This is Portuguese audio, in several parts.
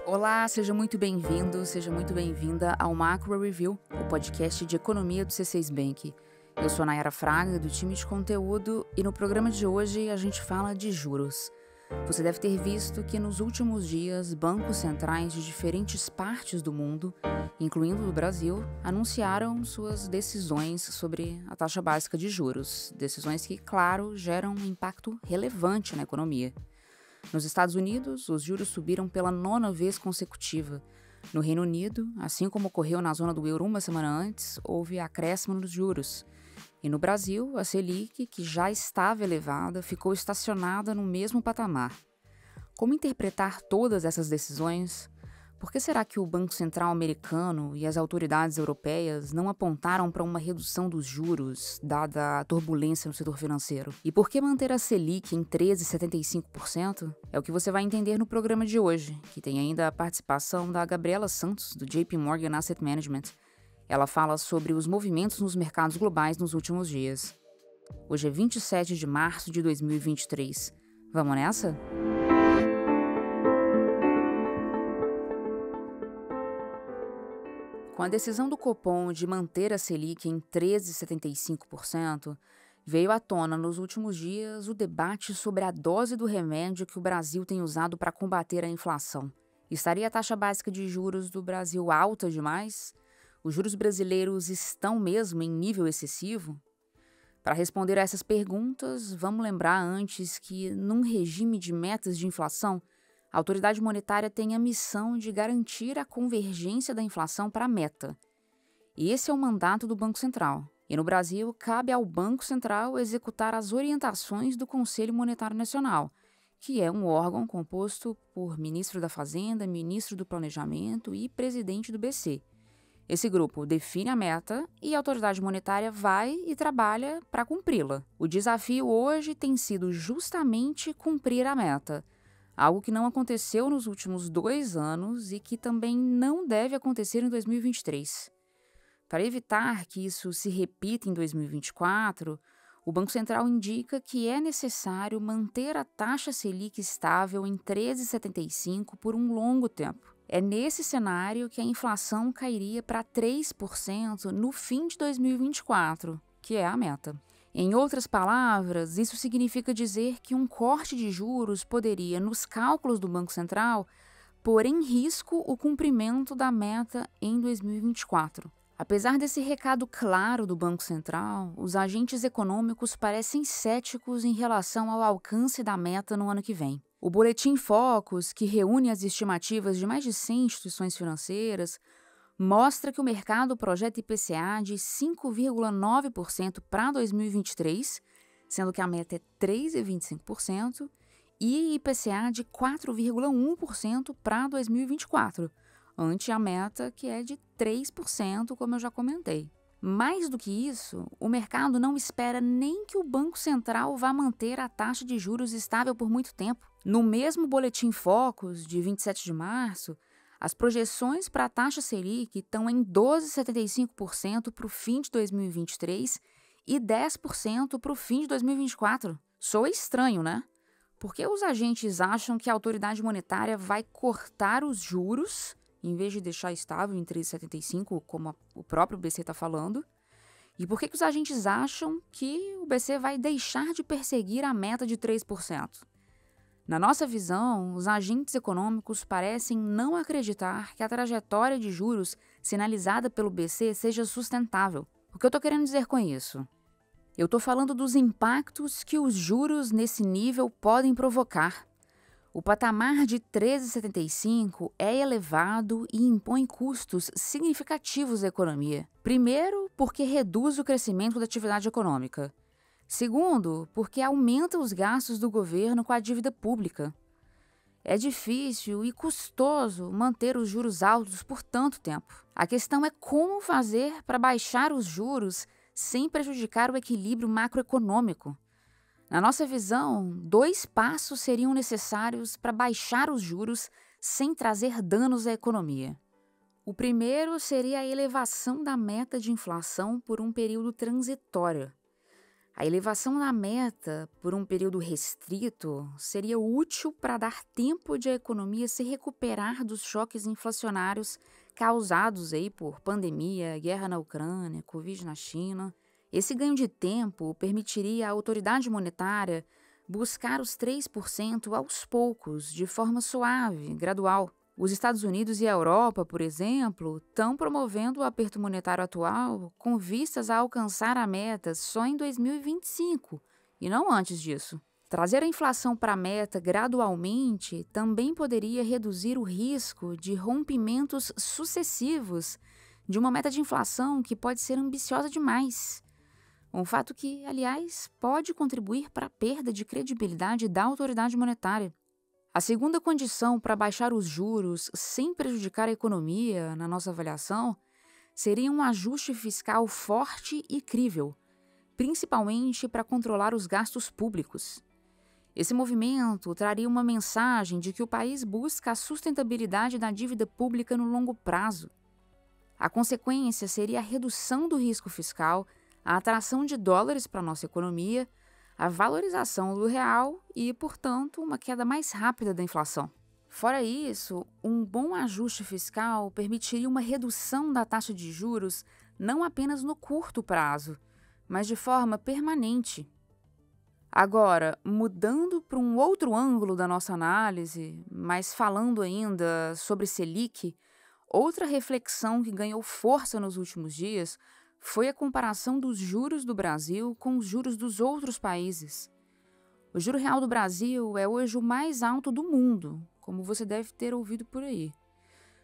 Olá, seja muito bem-vindo, seja muito bem-vinda ao Macro Review, o podcast de economia do C6 Bank. Eu sou a Nayara Fraga, do time de conteúdo, e no programa de hoje a gente fala de juros. Você deve ter visto que nos últimos dias, bancos centrais de diferentes partes do mundo, incluindo o Brasil, anunciaram suas decisões sobre a taxa básica de juros. Decisões que, claro, geram um impacto relevante na economia. Nos Estados Unidos, os juros subiram pela 9ª vez consecutiva. No Reino Unido, assim como ocorreu na zona do euro uma semana antes, houve acréscimo nos juros. E no Brasil, a Selic, que já estava elevada, ficou estacionada no mesmo patamar. Como interpretar todas essas decisões? Por que será que o Banco Central americano e as autoridades europeias não apontaram para uma redução dos juros, dada a turbulência no setor financeiro? E por que manter a Selic em 13,75%? É o que você vai entender no programa de hoje, que tem ainda a participação da Gabriela Santos, do JP Morgan Asset Management. Ela fala sobre os movimentos nos mercados globais nos últimos dias. Hoje é 27 de março de 2023. Vamos nessa? Com a decisão do Copom de manter a Selic em 13,75%, veio à tona nos últimos dias o debate sobre a dose do remédio que o Brasil tem usado para combater a inflação. Estaria a taxa básica de juros do Brasil alta demais? Os juros brasileiros estão mesmo em nível excessivo? Para responder a essas perguntas, vamos lembrar antes que, num regime de metas de inflação, a autoridade monetária tem a missão de garantir a convergência da inflação para a meta. E esse é o mandato do Banco Central. E no Brasil, cabe ao Banco Central executar as orientações do Conselho Monetário Nacional, que é um órgão composto por ministro da Fazenda, ministro do Planejamento e presidente do BC. Esse grupo define a meta e a autoridade monetária vai e trabalha para cumpri-la. O desafio hoje tem sido justamente cumprir a meta, algo que não aconteceu nos últimos 2 anos e que também não deve acontecer em 2023. Para evitar que isso se repita em 2024, o Banco Central indica que é necessário manter a taxa Selic estável em 13,75 por um longo tempo. É nesse cenário que a inflação cairia para 3% no fim de 2024, que é a meta. Em outras palavras, isso significa dizer que um corte de juros poderia, nos cálculos do Banco Central, pôr em risco o cumprimento da meta em 2024. Apesar desse recado claro do Banco Central, os agentes econômicos parecem céticos em relação ao alcance da meta no ano que vem. O Boletim Focus, que reúne as estimativas de mais de 100 instituições financeiras, mostra que o mercado projeta IPCA de 5,9% para 2023, sendo que a meta é 3,25%, e IPCA de 4,1% para 2024, ante a meta que é de 3%, como eu já comentei. Mais do que isso, o mercado não espera nem que o Banco Central vá manter a taxa de juros estável por muito tempo. No mesmo Boletim Focus, de 27 de março, as projeções para a taxa Selic estão em 12,75% para o fim de 2023 e 10% para o fim de 2024. Soa estranho, né? Porque os agentes acham que a autoridade monetária vai cortar os juros, em vez de deixar estável em 13,75%, como o próprio BC está falando? E por que os agentes acham que o BC vai deixar de perseguir a meta de 3%? Na nossa visão, os agentes econômicos parecem não acreditar que a trajetória de juros sinalizada pelo BC seja sustentável. O que eu estou querendo dizer com isso? Eu estou falando dos impactos que os juros nesse nível podem provocar. O patamar de 13,75 é elevado e impõe custos significativos à economia. Primeiro, porque reduz o crescimento da atividade econômica. Segundo, porque aumenta os gastos do governo com a dívida pública. É difícil e custoso manter os juros altos por tanto tempo. A questão é como fazer para baixar os juros sem prejudicar o equilíbrio macroeconômico. Na nossa visão, 2 passos seriam necessários para baixar os juros sem trazer danos à economia. O primeiro seria a elevação da meta de inflação por um período transitório. A elevação da meta por um período restrito seria útil para dar tempo de a economia se recuperar dos choques inflacionários causados aí por pandemia, guerra na Ucrânia, Covid na China. Esse ganho de tempo permitiria à autoridade monetária buscar os 3% aos poucos, de forma suave, gradual. Os Estados Unidos e a Europa, por exemplo, estão promovendo o aperto monetário atual com vistas a alcançar a meta só em 2025, e não antes disso. Trazer a inflação para a meta gradualmente também poderia reduzir o risco de rompimentos sucessivos de uma meta de inflação que pode ser ambiciosa demais. Um fato que, aliás, pode contribuir para a perda de credibilidade da autoridade monetária. A segunda condição para baixar os juros sem prejudicar a economia, na nossa avaliação, seria um ajuste fiscal forte e crível, principalmente para controlar os gastos públicos. Esse movimento traria uma mensagem de que o país busca a sustentabilidade da dívida pública no longo prazo. A consequência seria a redução do risco fiscal, a atração de dólares para a nossa economia, a valorização do real e, portanto, uma queda mais rápida da inflação. Fora isso, um bom ajuste fiscal permitiria uma redução da taxa de juros não apenas no curto prazo, mas de forma permanente. Agora, mudando para um outro ângulo da nossa análise, mas falando ainda sobre Selic, outra reflexão que ganhou força nos últimos dias foi a comparação dos juros do Brasil com os juros dos outros países. O juro real do Brasil é hoje o mais alto do mundo, como você deve ter ouvido por aí.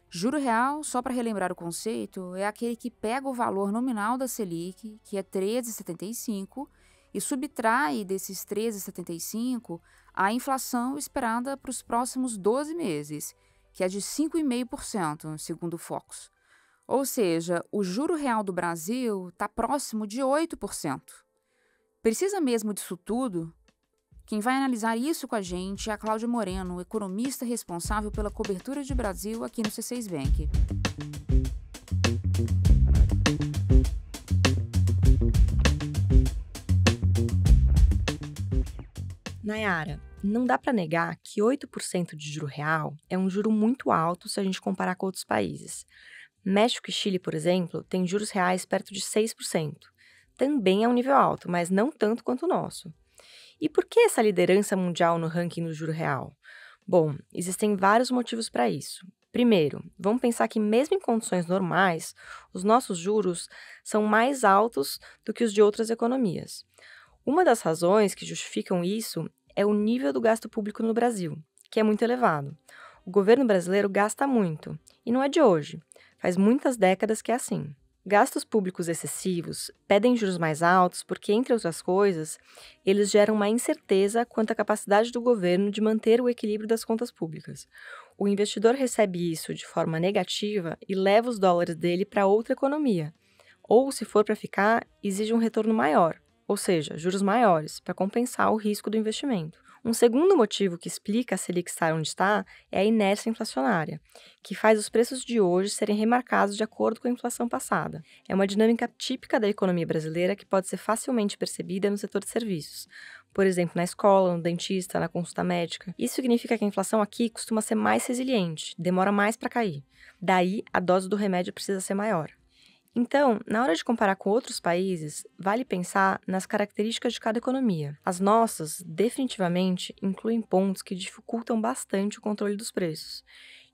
Juro real, só para relembrar o conceito, é aquele que pega o valor nominal da Selic, que é 13,75, e subtrai desses 13,75 a inflação esperada para os próximos 12 meses, que é de 5,5%, segundo o Focus. Ou seja, o juro real do Brasil está próximo de 8%. Precisa mesmo disso tudo? Quem vai analisar isso com a gente é a Cláudia Moreno, economista responsável pela cobertura de Brasil aqui no C6 Bank. Nayara, não dá para negar que 8% de juro real é um juro muito alto se a gente comparar com outros países. México e Chile, por exemplo, têm juros reais perto de 6%. Também é um nível alto, mas não tanto quanto o nosso. E por que essa liderança mundial no ranking do juro real? Bom, existem vários motivos para isso. Primeiro, vamos pensar que mesmo em condições normais, os nossos juros são mais altos do que os de outras economias. Uma das razões que justificam isso é o nível do gasto público no Brasil, que é muito elevado. O governo brasileiro gasta muito, e não é de hoje. Faz muitas décadas que é assim. Gastos públicos excessivos pedem juros mais altos porque, entre outras coisas, eles geram uma incerteza quanto à capacidade do governo de manter o equilíbrio das contas públicas. O investidor recebe isso de forma negativa e leva os dólares dele para outra economia. Ou, se for para ficar, exige um retorno maior, ou seja, juros maiores, para compensar o risco do investimento. Um segundo motivo que explica a Selic estar onde está é a inércia inflacionária, que faz os preços de hoje serem remarcados de acordo com a inflação passada. É uma dinâmica típica da economia brasileira que pode ser facilmente percebida no setor de serviços. Por exemplo, na escola, no dentista, na consulta médica. Isso significa que a inflação aqui costuma ser mais resiliente, demora mais para cair. Daí, a dose do remédio precisa ser maior. Então, na hora de comparar com outros países, vale pensar nas características de cada economia. As nossas, definitivamente, incluem pontos que dificultam bastante o controle dos preços.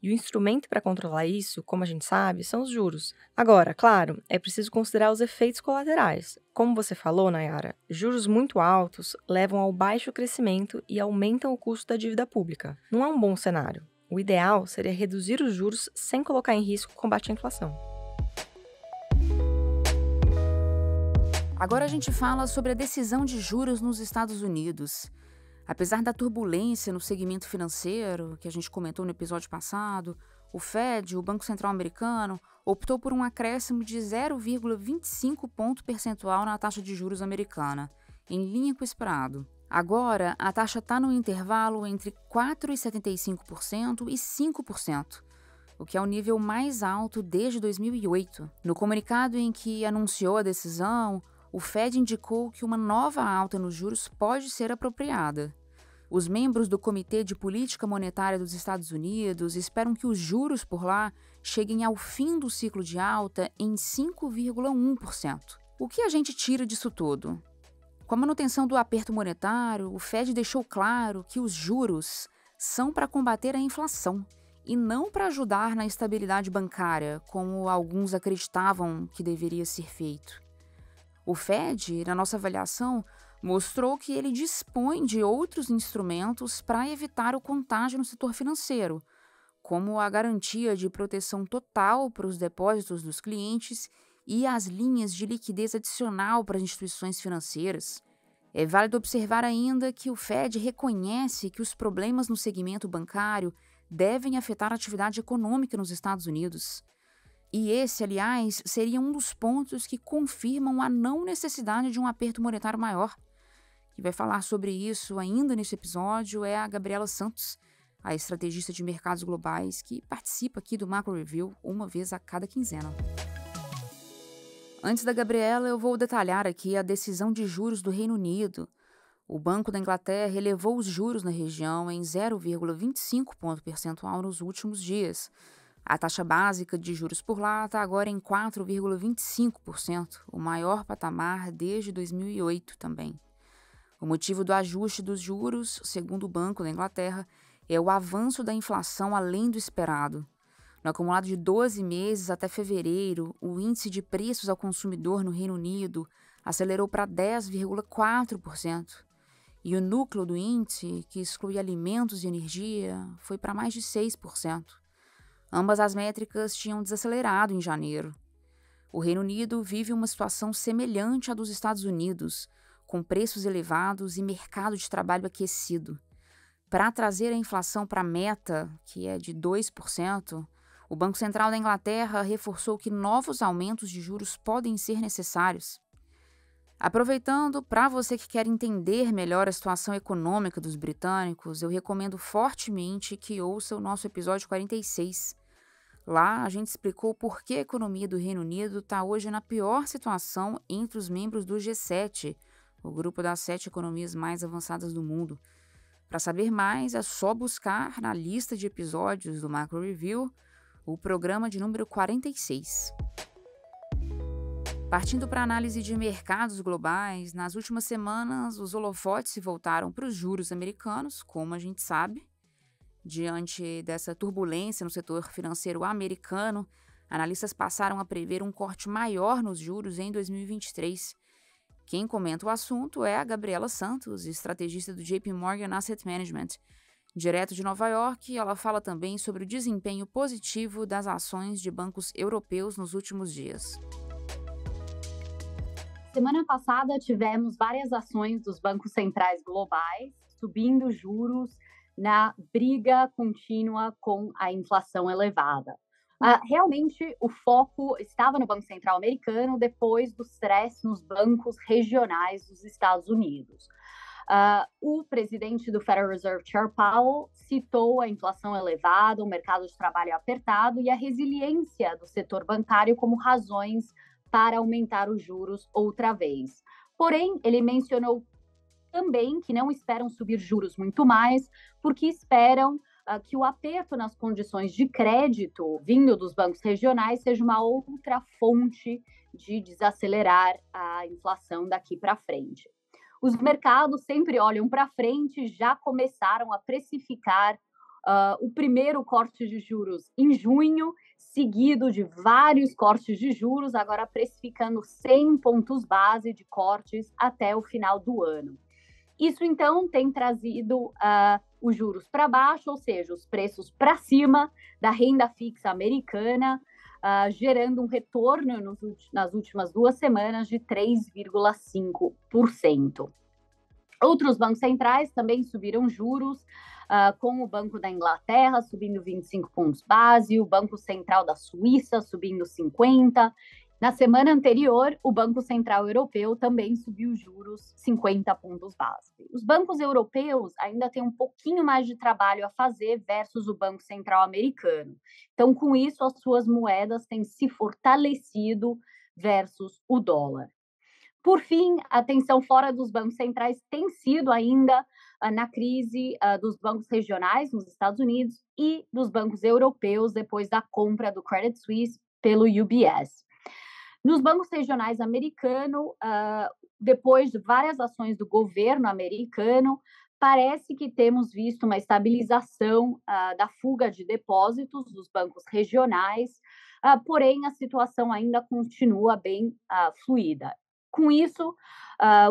E o instrumento para controlar isso, como a gente sabe, são os juros. Agora, claro, é preciso considerar os efeitos colaterais. Como você falou, Nayara, juros muito altos levam ao baixo crescimento e aumentam o custo da dívida pública. Não é um bom cenário. O ideal seria reduzir os juros sem colocar em risco o combate à inflação. Agora a gente fala sobre a decisão de juros nos Estados Unidos. Apesar da turbulência no segmento financeiro, que a gente comentou no episódio passado, o Fed, o Banco Central Americano, optou por um acréscimo de 0,25 ponto percentual na taxa de juros americana, em linha com o esperado. Agora, a taxa está no intervalo entre 4,75% e 5%, o que é o nível mais alto desde 2008. No comunicado em que anunciou a decisão, o Fed indicou que uma nova alta nos juros pode ser apropriada. Os membros do Comitê de Política Monetária dos Estados Unidos esperam que os juros por lá cheguem ao fim do ciclo de alta em 5,1%. O que a gente tira disso tudo? Com a manutenção do aperto monetário, o Fed deixou claro que os juros são para combater a inflação e não para ajudar na estabilidade bancária, como alguns acreditavam que deveria ser feito. O Fed, na nossa avaliação, mostrou que ele dispõe de outros instrumentos para evitar o contágio no setor financeiro, como a garantia de proteção total para os depósitos dos clientes e as linhas de liquidez adicional para as instituições financeiras. É válido observar ainda que o Fed reconhece que os problemas no segmento bancário devem afetar a atividade econômica nos Estados Unidos. E esse, aliás, seria um dos pontos que confirmam a não necessidade de um aperto monetário maior. Quem vai falar sobre isso ainda nesse episódio é a Gabriela Santos, a estrategista de mercados globais que participa aqui do Macro Review uma vez a cada quinzena. Antes da Gabriela, eu vou detalhar aqui a decisão de juros do Reino Unido. O Banco da Inglaterra elevou os juros na região em 0,25 ponto percentual nos últimos dias. A taxa básica de juros por lá está agora em 4,25%, o maior patamar desde 2008 também. O motivo do ajuste dos juros, segundo o Banco da Inglaterra, é o avanço da inflação além do esperado. No acumulado de 12 meses até fevereiro, o índice de preços ao consumidor no Reino Unido acelerou para 10,4%. E o núcleo do índice, que exclui alimentos e energia, foi para mais de 6%. Ambas as métricas tinham desacelerado em janeiro. O Reino Unido vive uma situação semelhante à dos Estados Unidos, com preços elevados e mercado de trabalho aquecido. Para trazer a inflação para a meta, que é de 2%, o Banco Central da Inglaterra reforçou que novos aumentos de juros podem ser necessários. Aproveitando, para você que quer entender melhor a situação econômica dos britânicos, eu recomendo fortemente que ouça o nosso episódio 46. Lá, a gente explicou por que a economia do Reino Unido está hoje na pior situação entre os membros do G7, o grupo das 7 economias mais avançadas do mundo. Para saber mais, é só buscar na lista de episódios do Macro Review o programa de número 46. Partindo para a análise de mercados globais, nas últimas semanas os holofotes se voltaram para os juros americanos, como a gente sabe. Diante dessa turbulência no setor financeiro americano, analistas passaram a prever um corte maior nos juros em 2023. Quem comenta o assunto é a Gabriela Santos, estrategista do JP Morgan Asset Management. Direto de Nova York, ela fala também sobre o desempenho positivo das ações de bancos europeus nos últimos dias. Semana passada tivemos várias ações dos bancos centrais globais subindo juros na briga contínua com a inflação elevada. Realmente, o foco estava no Banco Central americano depois do stress nos bancos regionais dos Estados Unidos. O presidente do Federal Reserve, Chair Powell, citou a inflação elevada, o mercado de trabalho apertado e a resiliência do setor bancário como razões para aumentar os juros outra vez. Porém, ele mencionou também que não esperam subir juros muito mais, porque esperam que o aperto nas condições de crédito vindo dos bancos regionais seja uma outra fonte de desacelerar a inflação daqui para frente. Os mercados sempre olham para frente e já começaram a precificar o primeiro corte de juros em junho, seguido de vários cortes de juros, agora precificando 100 pontos base de cortes até o final do ano. Isso, então, tem trazido os juros para baixo, ou seja, os preços para cima da renda fixa americana, gerando um retorno nas últimas 2 semanas de 3,5%. Outros bancos centrais também subiram juros, com o Banco da Inglaterra subindo 25 pontos base, o Banco Central da Suíça subindo 50. Na semana anterior, o Banco Central Europeu também subiu juros 50 pontos base. Os bancos europeus ainda têm um pouquinho mais de trabalho a fazer versus o Banco Central americano. Então, com isso, as suas moedas têm se fortalecido versus o dólar. Por fim, a atenção fora dos bancos centrais tem sido ainda na crise dos bancos regionais nos Estados Unidos e dos bancos europeus depois da compra do Credit Suisse pelo UBS. Nos bancos regionais americanos, depois de várias ações do governo americano, parece que temos visto uma estabilização da fuga de depósitos dos bancos regionais, porém a situação ainda continua bem fluida. Com isso,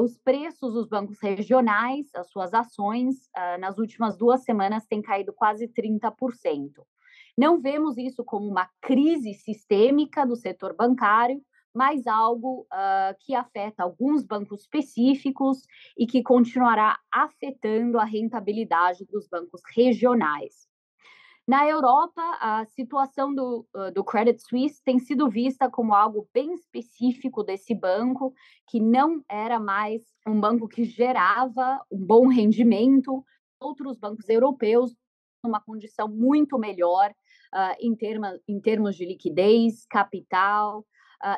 os preços dos bancos regionais, as suas ações, nas últimas 2 semanas têm caído quase 30%. Não vemos isso como uma crise sistêmica do setor bancário, mas algo que afeta alguns bancos específicos e que continuará afetando a rentabilidade dos bancos regionais. Na Europa, a situação do Credit Suisse tem sido vista como algo bem específico desse banco, que não era mais um banco que gerava um bom rendimento. Outros bancos europeus, numa condição muito melhor em termos de liquidez, capital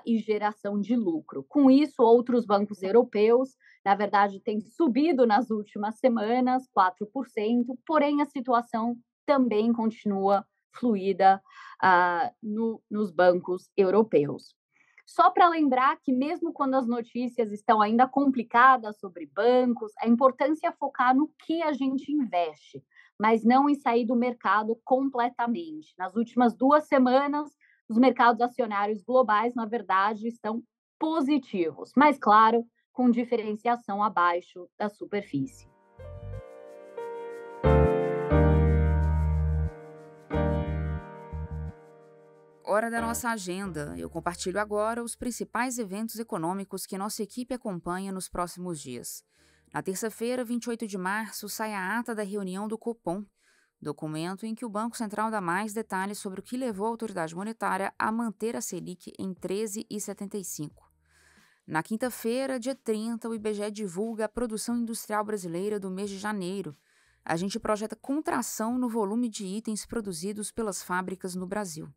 e geração de lucro. Com isso, outros bancos europeus, na verdade, têm subido nas últimas semanas, 4%, porém a situação também continua fluida nos bancos europeus. Só para lembrar que mesmo quando as notícias estão ainda complicadas sobre bancos, a importância é focar no que a gente investe, mas não em sair do mercado completamente. Nas últimas 2 semanas, os mercados acionários globais, na verdade, estão positivos, mas, claro, com diferenciação abaixo da superfície. Hora da nossa agenda. Eu compartilho agora os principais eventos econômicos que nossa equipe acompanha nos próximos dias. Na terça-feira, 28 de março, sai a ata da reunião do Copom, documento em que o Banco Central dá mais detalhes sobre o que levou a autoridade monetária a manter a Selic em 13,75. Na quinta-feira, dia 30, o IBGE divulga a produção industrial brasileira do mês de janeiro. A gente projeta contração no volume de itens produzidos pelas fábricas no Brasil.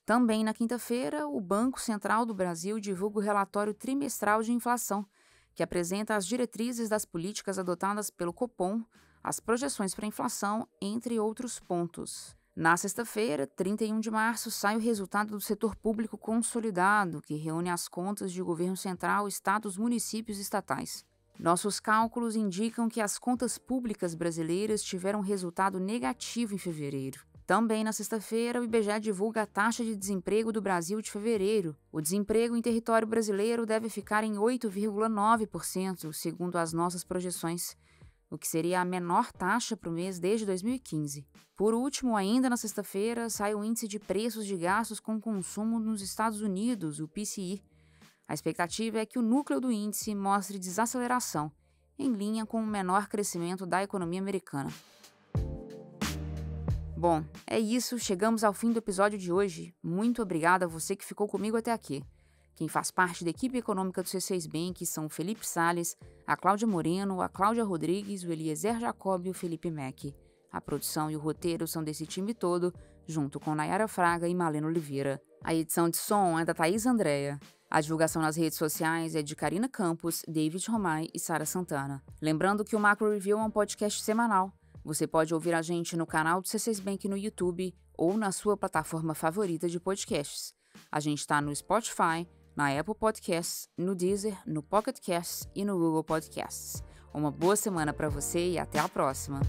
Também na quinta-feira, o Banco Central do Brasil divulga o relatório trimestral de inflação, que apresenta as diretrizes das políticas adotadas pelo Copom, as projeções para a inflação, entre outros pontos. Na sexta-feira, 31 de março, sai o resultado do setor público consolidado, que reúne as contas de governo central, estados, municípios e estatais. Nossos cálculos indicam que as contas públicas brasileiras tiveram resultado negativo em fevereiro. Também na sexta-feira, o IBGE divulga a taxa de desemprego do Brasil de fevereiro. O desemprego em território brasileiro deve ficar em 8,9%, segundo as nossas projeções, o que seria a menor taxa para o mês desde 2015. Por último, ainda na sexta-feira, sai o Índice de Preços de Gastos com Consumo nos Estados Unidos, o PCI. A expectativa é que o núcleo do índice mostre desaceleração, em linha com o menor crescimento da economia americana. Bom, é isso, chegamos ao fim do episódio de hoje. Muito obrigada a você que ficou comigo até aqui. Quem faz parte da equipe econômica do C6 Bank são o Felipe Salles, a Cláudia Moreno, a Cláudia Rodrigues, o Eliezer Jacob e o Felipe Mack. A produção e o roteiro são desse time todo, junto com Nayara Fraga e Malena Oliveira. A edição de som é da Thaís Andréa. A divulgação nas redes sociais é de Karina Campos, David Romay e Sara Santana. Lembrando que o Macro Review é um podcast semanal. Você pode ouvir a gente no canal do C6 Bank no YouTube ou na sua plataforma favorita de podcasts. A gente está no Spotify, na Apple Podcasts, no Deezer, no Pocket Casts e no Google Podcasts. Uma boa semana para você e até a próxima!